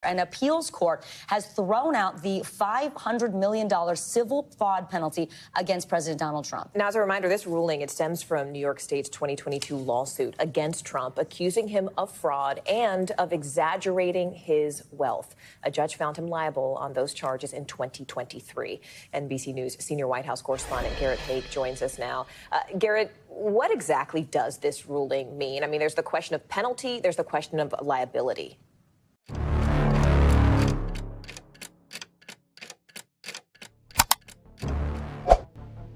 An appeals court has thrown out the $500 million civil fraud penalty against President Donald Trump. Now, as a reminder, this ruling, it stems from New York State's 2022 lawsuit against Trump, accusing him of fraud and of exaggerating his wealth. A judge found him liable on those charges in 2023. NBC News senior White House correspondent Garrett Haake joins us now. Garrett, what exactly does this ruling mean? I mean, there's the question of penalty, there's the question of liability.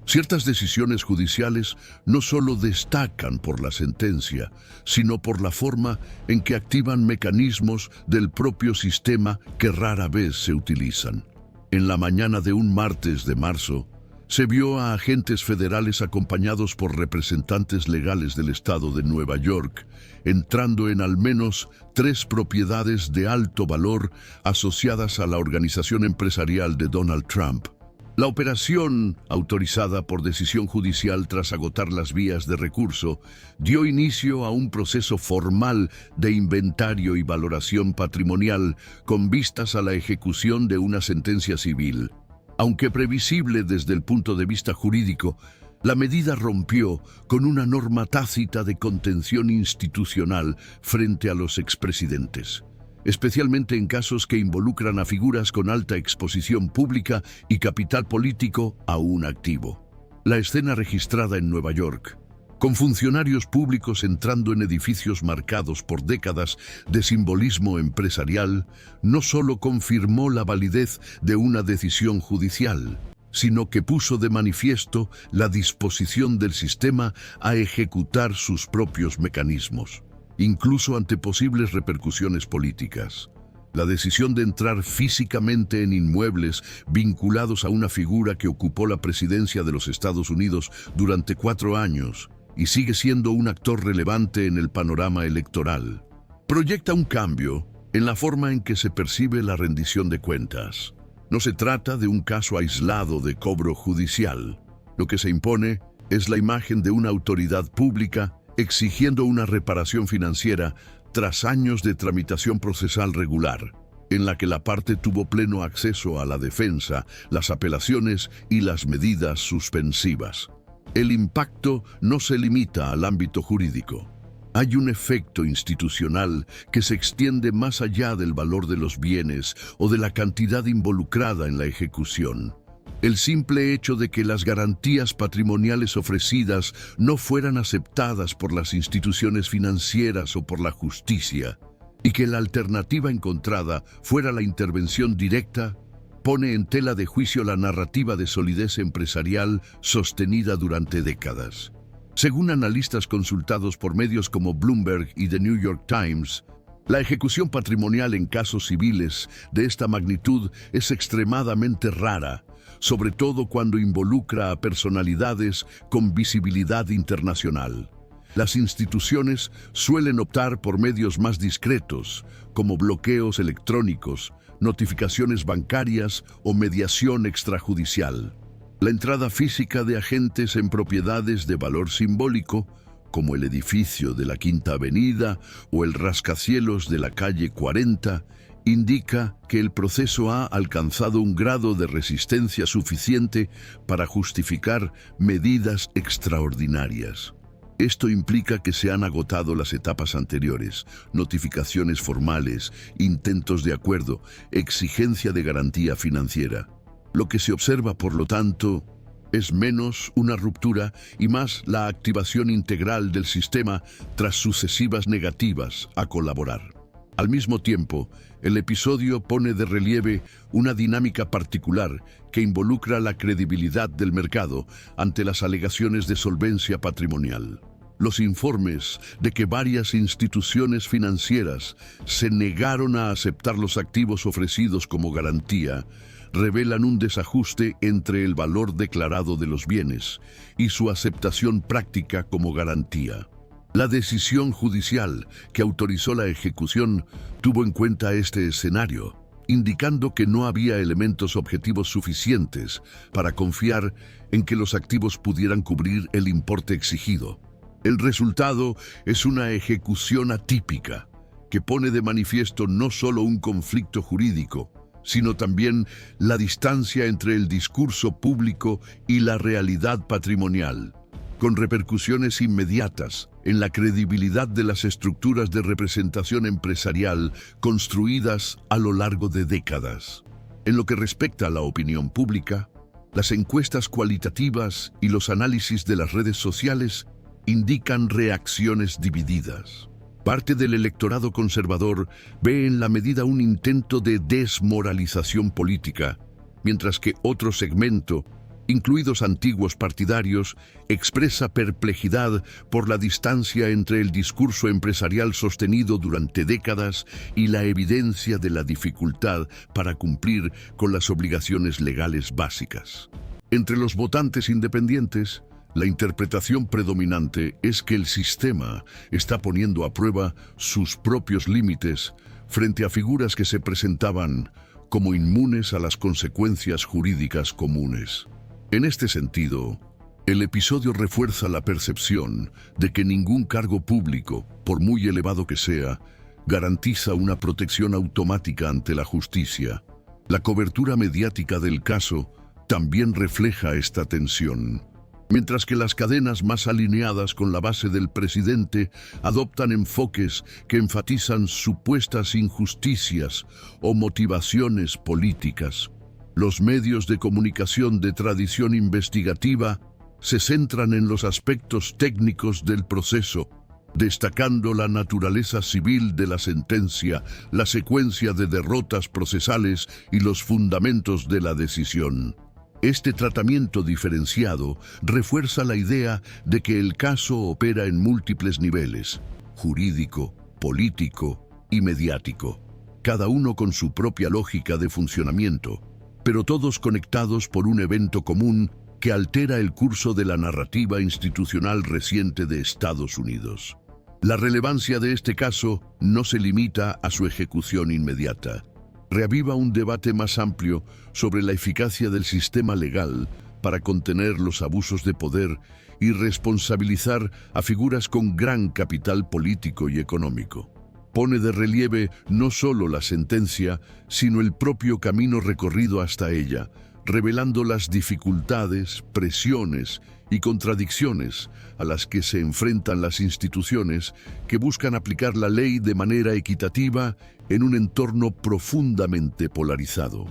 Ciertas decisiones judiciales no solo destacan por la sentencia, sino por la forma en que activan mecanismos del propio sistema que rara vez se utilizan. En la mañana de un martes de marzo, se vio a agentes federales acompañados por representantes legales del estado de Nueva York, entrando en al menos 3 propiedades de alto valor asociadas a la organización empresarial de Donald Trump. La operación, autorizada por decisión judicial tras agotar las vías de recurso, dio inicio a un proceso formal de inventario y valoración patrimonial con vistas a la ejecución de una sentencia civil. Aunque previsible desde el punto de vista jurídico, la medida rompió con una norma tácita de contención institucional frente a los expresidentes, especialmente en casos que involucran a figuras con alta exposición pública y capital político aún activo. La escena registrada en Nueva York, con funcionarios públicos entrando en edificios marcados por décadas de simbolismo empresarial, no solo confirmó la validez de una decisión judicial, sino que puso de manifiesto la disposición del sistema a ejecutar sus propios mecanismos, incluso ante posibles repercusiones políticas. La decisión de entrar físicamente en inmuebles vinculados a una figura que ocupó la presidencia de los Estados Unidos durante 4 años y sigue siendo un actor relevante en el panorama electoral, proyecta un cambio en la forma en que se percibe la rendición de cuentas. No se trata de un caso aislado de cobro judicial. Lo que se impone es la imagen de una autoridad pública exigiendo una reparación financiera tras años de tramitación procesal regular, en la que la parte tuvo pleno acceso a la defensa, las apelaciones y las medidas suspensivas. El impacto no se limita al ámbito jurídico. Hay un efecto institucional que se extiende más allá del valor de los bienes o de la cantidad involucrada en la ejecución. El simple hecho de que las garantías patrimoniales ofrecidas no fueran aceptadas por las instituciones financieras o por la justicia, y que la alternativa encontrada fuera la intervención directa, pone en tela de juicio la narrativa de solidez empresarial sostenida durante décadas. Según analistas consultados por medios como Bloomberg y The New York Times, la ejecución patrimonial en casos civiles de esta magnitud es extremadamente rara, sobre todo cuando involucra a personalidades con visibilidad internacional. Las instituciones suelen optar por medios más discretos, como bloqueos electrónicos, notificaciones bancarias o mediación extrajudicial. La entrada física de agentes en propiedades de valor simbólico, como el edificio de la Quinta Avenida o el rascacielos de la calle 40, indica que el proceso ha alcanzado un grado de resistencia suficiente para justificar medidas extraordinarias. Esto implica que se han agotado las etapas anteriores, notificaciones formales, intentos de acuerdo, exigencia de garantía financiera. Lo que se observa, por lo tanto, es menos una ruptura y más la activación integral del sistema tras sucesivas negativas a colaborar. Al mismo tiempo, el episodio pone de relieve una dinámica particular que involucra la credibilidad del mercado ante las alegaciones de solvencia patrimonial. Los informes de que varias instituciones financieras se negaron a aceptar los activos ofrecidos como garantía revelan un desajuste entre el valor declarado de los bienes y su aceptación práctica como garantía. La decisión judicial que autorizó la ejecución tuvo en cuenta este escenario, indicando que no había elementos objetivos suficientes para confiar en que los activos pudieran cubrir el importe exigido. El resultado es una ejecución atípica, que pone de manifiesto no solo un conflicto jurídico, sino también la distancia entre el discurso público y la realidad patrimonial, con repercusiones inmediatas en la credibilidad de las estructuras de representación empresarial construidas a lo largo de décadas. En lo que respecta a la opinión pública, las encuestas cualitativas y los análisis de las redes sociales indican reacciones divididas. Parte del electorado conservador ve en la medida un intento de desmoralización política, mientras que otro segmento, incluidos antiguos partidarios, expresa perplejidad por la distancia entre el discurso empresarial sostenido durante décadas y la evidencia de la dificultad para cumplir con las obligaciones legales básicas. Entre los votantes independientes, la interpretación predominante es que el sistema está poniendo a prueba sus propios límites frente a figuras que se presentaban como inmunes a las consecuencias jurídicas comunes. En este sentido, el episodio refuerza la percepción de que ningún cargo público, por muy elevado que sea, garantiza una protección automática ante la justicia. La cobertura mediática del caso también refleja esta tensión. Mientras que las cadenas más alineadas con la base del presidente adoptan enfoques que enfatizan supuestas injusticias o motivaciones políticas, los medios de comunicación de tradición investigativa se centran en los aspectos técnicos del proceso, destacando la naturaleza civil de la sentencia, la secuencia de derrotas procesales y los fundamentos de la decisión. Este tratamiento diferenciado refuerza la idea de que el caso opera en múltiples niveles: jurídico, político y mediático, cada uno con su propia lógica de funcionamiento, pero todos conectados por un evento común que altera el curso de la narrativa institucional reciente de Estados Unidos. La relevancia de este caso no se limita a su ejecución inmediata. Reaviva un debate más amplio sobre la eficacia del sistema legal para contener los abusos de poder y responsabilizar a figuras con gran capital político y económico. Pone de relieve no solo la sentencia, sino el propio camino recorrido hasta ella, revelando las dificultades, presiones y contradicciones a las que se enfrentan las instituciones que buscan aplicar la ley de manera equitativa en un entorno profundamente polarizado.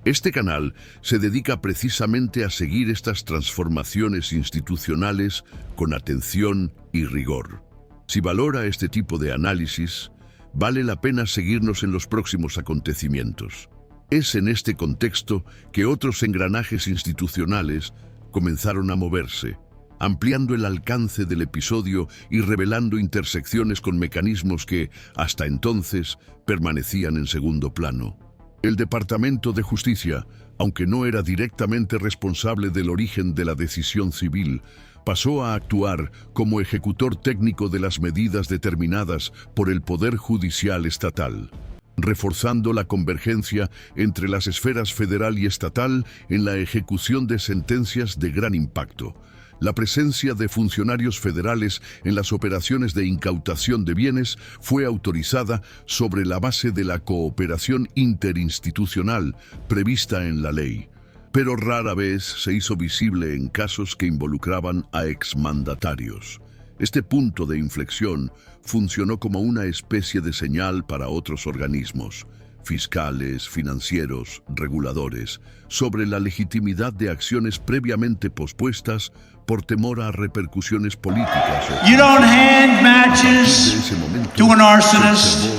Este canal se dedica precisamente a seguir estas transformaciones institucionales con atención y rigor. Si valora este tipo de análisis, vale la pena seguirnos en los próximos acontecimientos. Es en este contexto que otros engranajes institucionales comenzaron a moverse, ampliando el alcance del episodio y revelando intersecciones con mecanismos que, hasta entonces, permanecían en segundo plano. El Departamento de Justicia, aunque no era directamente responsable del origen de la decisión civil, pasó a actuar como ejecutor técnico de las medidas determinadas por el Poder Judicial Estatal, reforzando la convergencia entre las esferas federal y estatal en la ejecución de sentencias de gran impacto. La presencia de funcionarios federales en las operaciones de incautación de bienes fue autorizada sobre la base de la cooperación interinstitucional prevista en la ley, pero rara vez se hizo visible en casos que involucraban a exmandatarios. Este punto de inflexión funcionó como una especie de señal para otros organismos, fiscales, financieros, reguladores, sobre la legitimidad de acciones previamente pospuestas por temor a repercusiones políticas. You don't hand matches to an arsonist,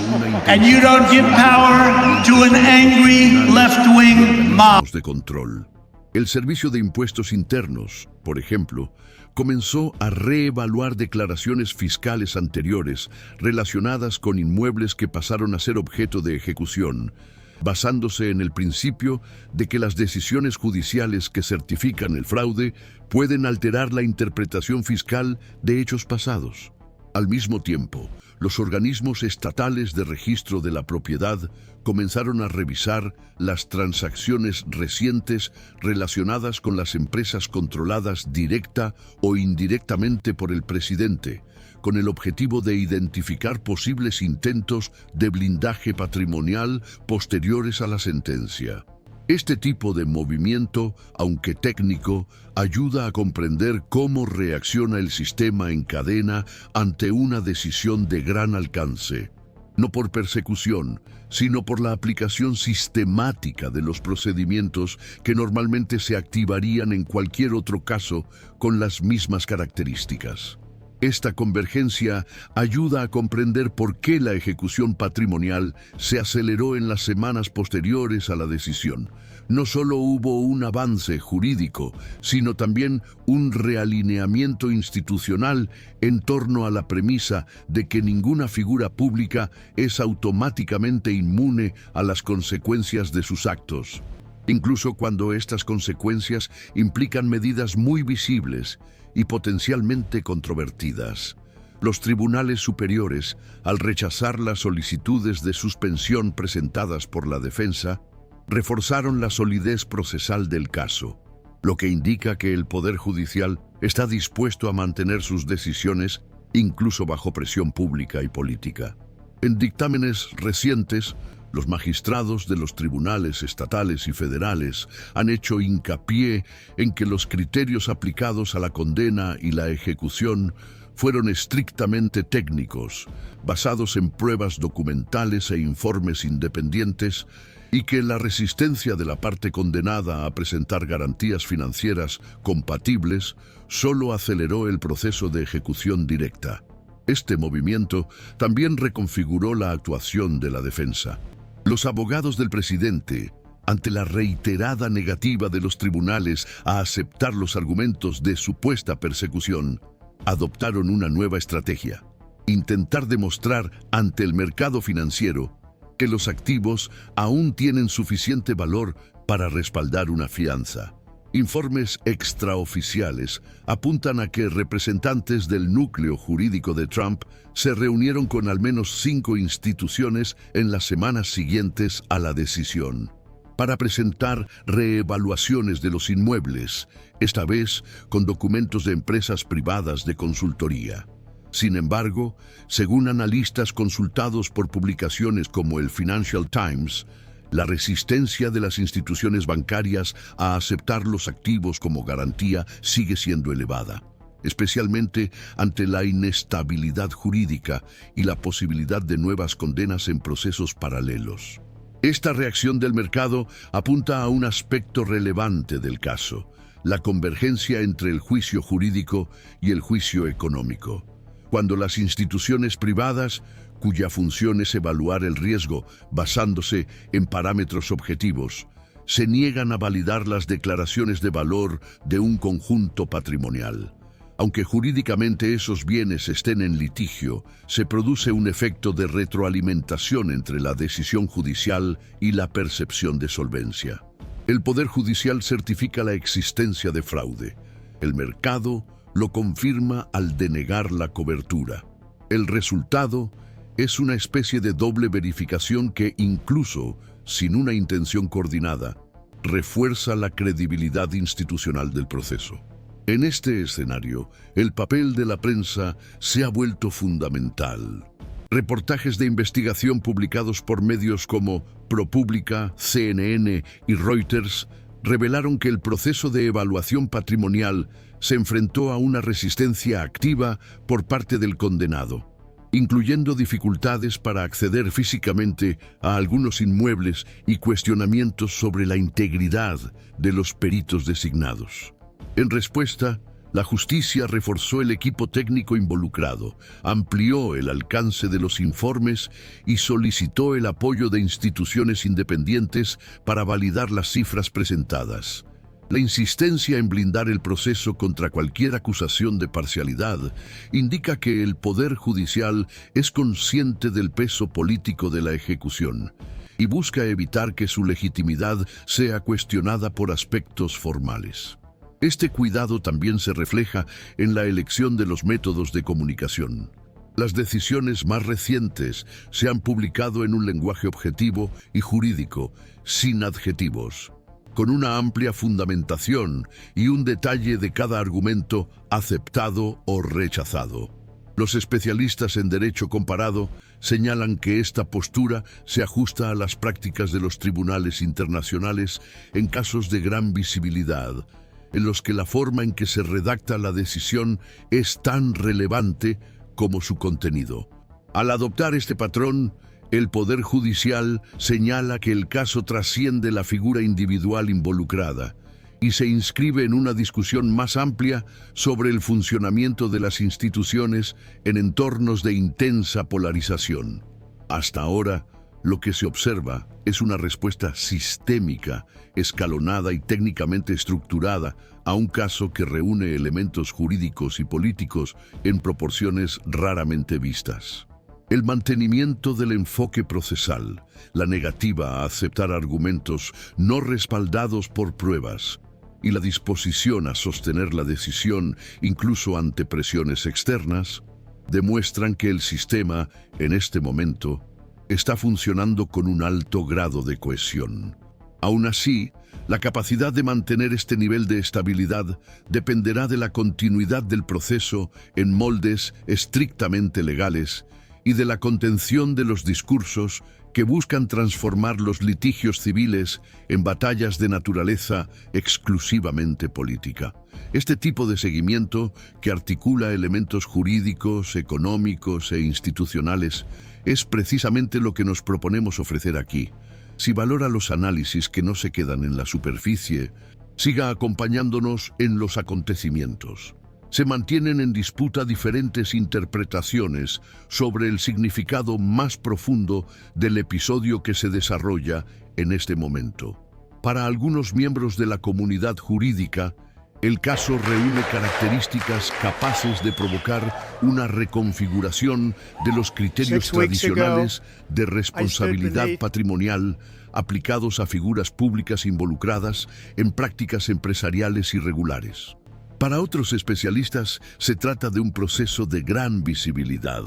and you don't give power to an angry left-wing mob. De control. El Servicio de Impuestos Internos, por ejemplo, comenzó a reevaluar declaraciones fiscales anteriores relacionadas con inmuebles que pasaron a ser objeto de ejecución, basándose en el principio de que las decisiones judiciales que certifican el fraude pueden alterar la interpretación fiscal de hechos pasados. Al mismo tiempo, los organismos estatales de registro de la propiedad comenzaron a revisar las transacciones recientes relacionadas con las empresas controladas directa o indirectamente por el presidente, con el objetivo de identificar posibles intentos de blindaje patrimonial posteriores a la sentencia. Este tipo de movimiento, aunque técnico, ayuda a comprender cómo reacciona el sistema en cadena ante una decisión de gran alcance, no por persecución, sino por la aplicación sistemática de los procedimientos que normalmente se activarían en cualquier otro caso con las mismas características. Esta convergencia ayuda a comprender por qué la ejecución patrimonial se aceleró en las semanas posteriores a la decisión. No solo hubo un avance jurídico, sino también un realineamiento institucional en torno a la premisa de que ninguna figura pública es automáticamente inmune a las consecuencias de sus actos, incluso cuando estas consecuencias implican medidas muy visibles y potencialmente controvertidas. Los tribunales superiores, al rechazar las solicitudes de suspensión presentadas por la defensa, reforzaron la solidez procesal del caso, lo que indica que el Poder Judicial está dispuesto a mantener sus decisiones incluso bajo presión pública y política. En dictámenes recientes, los magistrados de los tribunales estatales y federales han hecho hincapié en que los criterios aplicados a la condena y la ejecución fueron estrictamente técnicos, basados en pruebas documentales e informes independientes, y que la resistencia de la parte condenada a presentar garantías financieras compatibles solo aceleró el proceso de ejecución directa. Este movimiento también reconfiguró la actuación de la defensa. Los abogados del presidente, ante la reiterada negativa de los tribunales a aceptar los argumentos de supuesta persecución, adoptaron una nueva estrategia: intentar demostrar ante el mercado financiero que los activos aún tienen suficiente valor para respaldar una fianza. Informes extraoficiales apuntan a que representantes del núcleo jurídico de Trump se reunieron con al menos 5 instituciones en las semanas siguientes a la decisión, para presentar reevaluaciones de los inmuebles, esta vez con documentos de empresas privadas de consultoría. Sin embargo, según analistas consultados por publicaciones como el Financial Times, la resistencia de las instituciones bancarias a aceptar los activos como garantía sigue siendo elevada, especialmente ante la inestabilidad jurídica y la posibilidad de nuevas condenas en procesos paralelos. Esta reacción del mercado apunta a un aspecto relevante del caso: la convergencia entre el juicio jurídico y el juicio económico. Cuando las instituciones privadas, cuya función es evaluar el riesgo basándose en parámetros objetivos, se niegan a validar las declaraciones de valor de un conjunto patrimonial, aunque jurídicamente esos bienes estén en litigio, se produce un efecto de retroalimentación entre la decisión judicial y la percepción de solvencia. El Poder Judicial certifica la existencia de fraude. El mercado lo confirma al denegar la cobertura. El resultado es una especie de doble verificación que, incluso sin una intención coordinada, refuerza la credibilidad institucional del proceso. En este escenario, el papel de la prensa se ha vuelto fundamental. Reportajes de investigación publicados por medios como ProPublica, CNN y Reuters revelaron que el proceso de evaluación patrimonial se enfrentó a una resistencia activa por parte del condenado, incluyendo dificultades para acceder físicamente a algunos inmuebles y cuestionamientos sobre la integridad de los peritos designados. En respuesta, la justicia reforzó el equipo técnico involucrado, amplió el alcance de los informes y solicitó el apoyo de instituciones independientes para validar las cifras presentadas. La insistencia en blindar el proceso contra cualquier acusación de parcialidad indica que el Poder Judicial es consciente del peso político de la ejecución y busca evitar que su legitimidad sea cuestionada por aspectos formales. Este cuidado también se refleja en la elección de los métodos de comunicación. Las decisiones más recientes se han publicado en un lenguaje objetivo y jurídico, sin adjetivos, con una amplia fundamentación y un detalle de cada argumento aceptado o rechazado. Los especialistas en derecho comparado señalan que esta postura se ajusta a las prácticas de los tribunales internacionales en casos de gran visibilidad, en los que la forma en que se redacta la decisión es tan relevante como su contenido. Al adoptar este patrón, el Poder Judicial señala que el caso trasciende la figura individual involucrada y se inscribe en una discusión más amplia sobre el funcionamiento de las instituciones en entornos de intensa polarización. Hasta ahora, lo que se observa es una respuesta sistémica, escalonada y técnicamente estructurada a un caso que reúne elementos jurídicos y políticos en proporciones raramente vistas. El mantenimiento del enfoque procesal, la negativa a aceptar argumentos no respaldados por pruebas y la disposición a sostener la decisión incluso ante presiones externas, demuestran que el sistema, en este momento, está funcionando con un alto grado de cohesión. Aún así, la capacidad de mantener este nivel de estabilidad dependerá de la continuidad del proceso en moldes estrictamente legales y de la contención de los discursos que buscan transformar los litigios civiles en batallas de naturaleza exclusivamente política. Este tipo de seguimiento, que articula elementos jurídicos, económicos e institucionales, es precisamente lo que nos proponemos ofrecer aquí. Si valora los análisis que no se quedan en la superficie, siga acompañándonos en los acontecimientos. Se mantienen en disputa diferentes interpretaciones sobre el significado más profundo del episodio que se desarrolla en este momento. Para algunos miembros de la comunidad jurídica, el caso reúne características capaces de provocar una reconfiguración de los criterios tradicionales de responsabilidad patrimonial aplicados a figuras públicas involucradas en prácticas empresariales irregulares. Para otros especialistas, se trata de un proceso de gran visibilidad,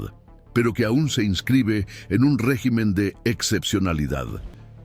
pero que aún se inscribe en un régimen de excepcionalidad,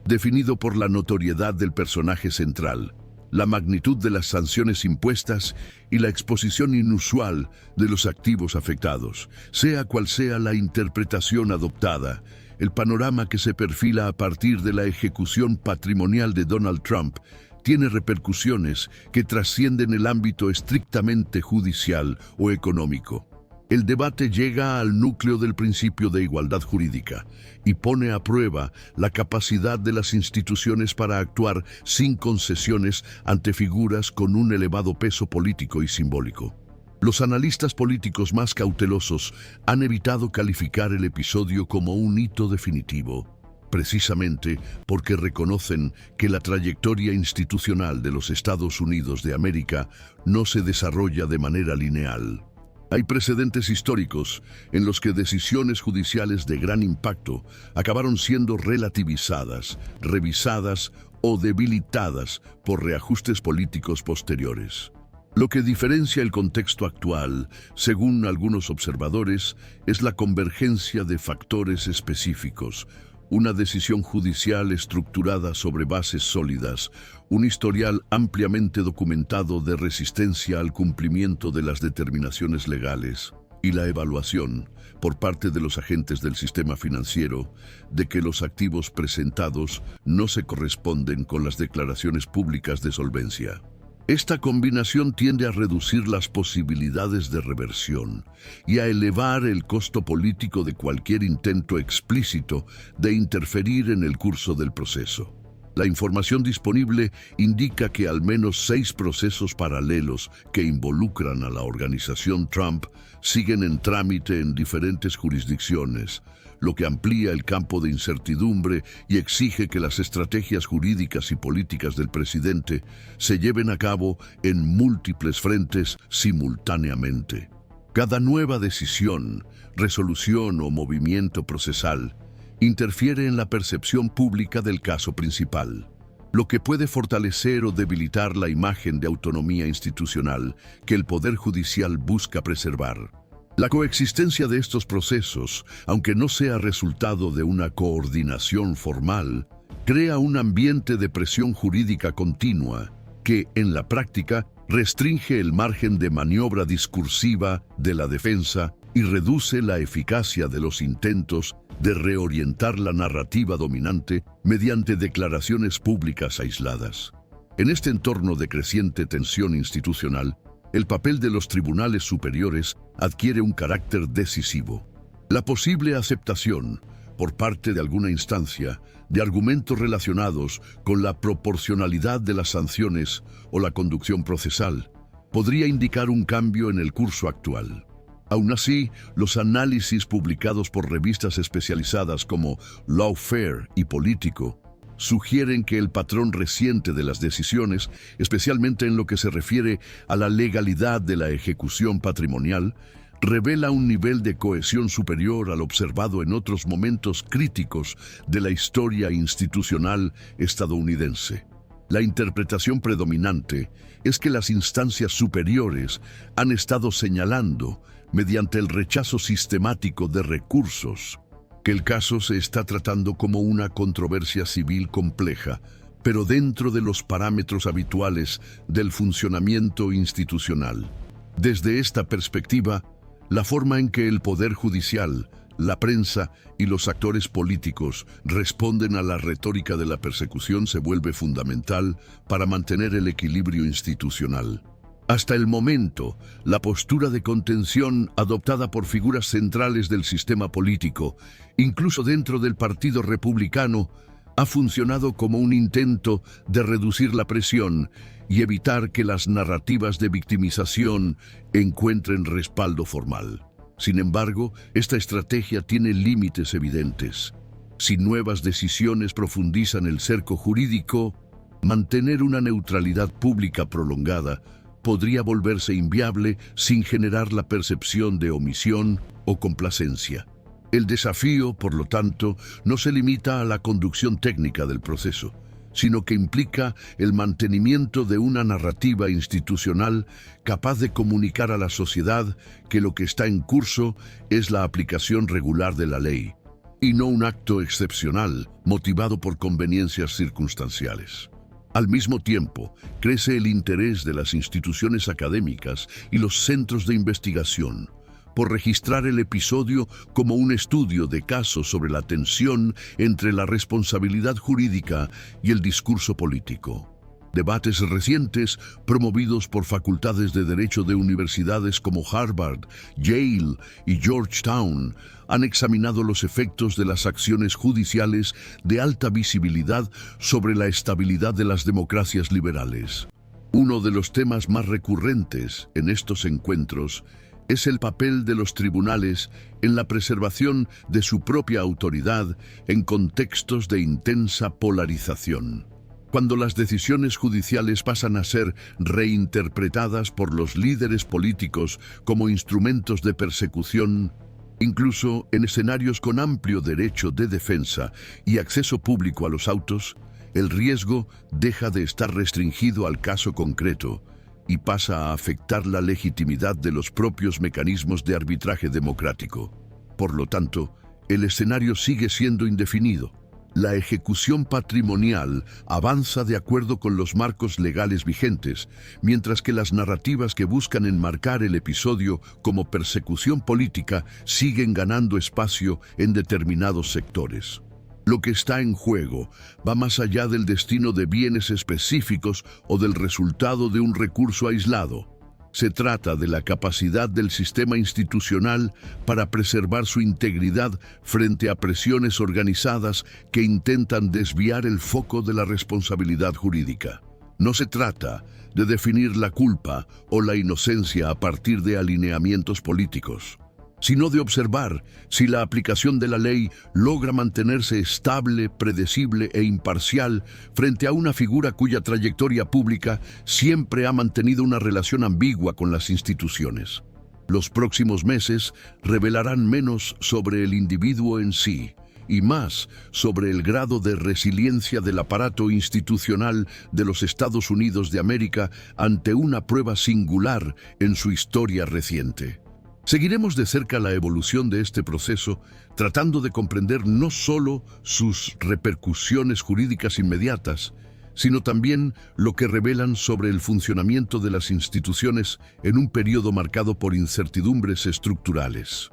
definido por la notoriedad del personaje central, la magnitud de las sanciones impuestas y la exposición inusual de los activos afectados. Sea cual sea la interpretación adoptada, el panorama que se perfila a partir de la ejecución patrimonial de Donald Trump tiene repercusiones que trascienden el ámbito estrictamente judicial o económico. El debate llega al núcleo del principio de igualdad jurídica y pone a prueba la capacidad de las instituciones para actuar sin concesiones ante figuras con un elevado peso político y simbólico. Los analistas políticos más cautelosos han evitado calificar el episodio como un hito definitivo, precisamente porque reconocen que la trayectoria institucional de los Estados Unidos de América no se desarrolla de manera lineal. Hay precedentes históricos en los que decisiones judiciales de gran impacto acabaron siendo relativizadas, revisadas o debilitadas por reajustes políticos posteriores. Lo que diferencia el contexto actual, según algunos observadores, es la convergencia de factores específicos: una decisión judicial estructurada sobre bases sólidas, un historial ampliamente documentado de resistencia al cumplimiento de las determinaciones legales, y la evaluación, por parte de los agentes del sistema financiero, de que los activos presentados no se corresponden con las declaraciones públicas de solvencia. Esta combinación tiende a reducir las posibilidades de reversión y a elevar el costo político de cualquier intento explícito de interferir en el curso del proceso. La información disponible indica que al menos 6 procesos paralelos que involucran a la organización Trump siguen en trámite en diferentes jurisdicciones, lo que amplía el campo de incertidumbre y exige que las estrategias jurídicas y políticas del presidente se lleven a cabo en múltiples frentes simultáneamente. Cada nueva decisión, resolución o movimiento procesal interfiere en la percepción pública del caso principal, lo que puede fortalecer o debilitar la imagen de autonomía institucional que el Poder Judicial busca preservar. La coexistencia de estos procesos, aunque no sea resultado de una coordinación formal, crea un ambiente de presión jurídica continua que, en la práctica, restringe el margen de maniobra discursiva de la defensa y reduce la eficacia de los intentos de reorientar la narrativa dominante mediante declaraciones públicas aisladas. En este entorno de creciente tensión institucional, el papel de los tribunales superiores adquiere un carácter decisivo. La posible aceptación, por parte de alguna instancia, de argumentos relacionados con la proporcionalidad de las sanciones o la conducción procesal, podría indicar un cambio en el curso actual. Aún así, los análisis publicados por revistas especializadas como Lawfare y Político sugieren que el patrón reciente de las decisiones, especialmente en lo que se refiere a la legalidad de la ejecución patrimonial, revela un nivel de cohesión superior al observado en otros momentos críticos de la historia institucional estadounidense. La interpretación predominante es que las instancias superiores han estado señalando, mediante el rechazo sistemático de recursos, que el caso se está tratando como una controversia civil compleja, pero dentro de los parámetros habituales del funcionamiento institucional. Desde esta perspectiva, la forma en que el Poder Judicial, la prensa y los actores políticos responden a la retórica de la persecución se vuelve fundamental para mantener el equilibrio institucional. Hasta el momento, la postura de contención adoptada por figuras centrales del sistema político, incluso dentro del Partido Republicano, ha funcionado como un intento de reducir la presión y evitar que las narrativas de victimización encuentren respaldo formal. Sin embargo, esta estrategia tiene límites evidentes. Si nuevas decisiones profundizan el cerco jurídico, mantener una neutralidad pública prolongada podría volverse inviable sin generar la percepción de omisión o complacencia. El desafío, por lo tanto, no se limita a la conducción técnica del proceso, sino que implica el mantenimiento de una narrativa institucional capaz de comunicar a la sociedad que lo que está en curso es la aplicación regular de la ley, y no un acto excepcional motivado por conveniencias circunstanciales. Al mismo tiempo, crece el interés de las instituciones académicas y los centros de investigación por registrar el episodio como un estudio de caso sobre la tensión entre la responsabilidad jurídica y el discurso político. Debates recientes, promovidos por facultades de derecho de universidades como Harvard, Yale y Georgetown, han examinado los efectos de las acciones judiciales de alta visibilidad sobre la estabilidad de las democracias liberales. Uno de los temas más recurrentes en estos encuentros es el papel de los tribunales en la preservación de su propia autoridad en contextos de intensa polarización. Cuando las decisiones judiciales pasan a ser reinterpretadas por los líderes políticos como instrumentos de persecución, incluso en escenarios con amplio derecho de defensa y acceso público a los autos, el riesgo deja de estar restringido al caso concreto y pasa a afectar la legitimidad de los propios mecanismos de arbitraje democrático. Por lo tanto, el escenario sigue siendo indefinido. La ejecución patrimonial avanza de acuerdo con los marcos legales vigentes, mientras que las narrativas que buscan enmarcar el episodio como persecución política siguen ganando espacio en determinados sectores. Lo que está en juego va más allá del destino de bienes específicos o del resultado de un recurso aislado. Se trata de la capacidad del sistema institucional para preservar su integridad frente a presiones organizadas que intentan desviar el foco de la responsabilidad jurídica. No se trata de definir la culpa o la inocencia a partir de alineamientos políticos, sino de observar si la aplicación de la ley logra mantenerse estable, predecible e imparcial frente a una figura cuya trayectoria pública siempre ha mantenido una relación ambigua con las instituciones. Los próximos meses revelarán menos sobre el individuo en sí y más sobre el grado de resiliencia del aparato institucional de los Estados Unidos de América ante una prueba singular en su historia reciente. Seguiremos de cerca la evolución de este proceso, tratando de comprender no solo sus repercusiones jurídicas inmediatas, sino también lo que revelan sobre el funcionamiento de las instituciones en un periodo marcado por incertidumbres estructurales.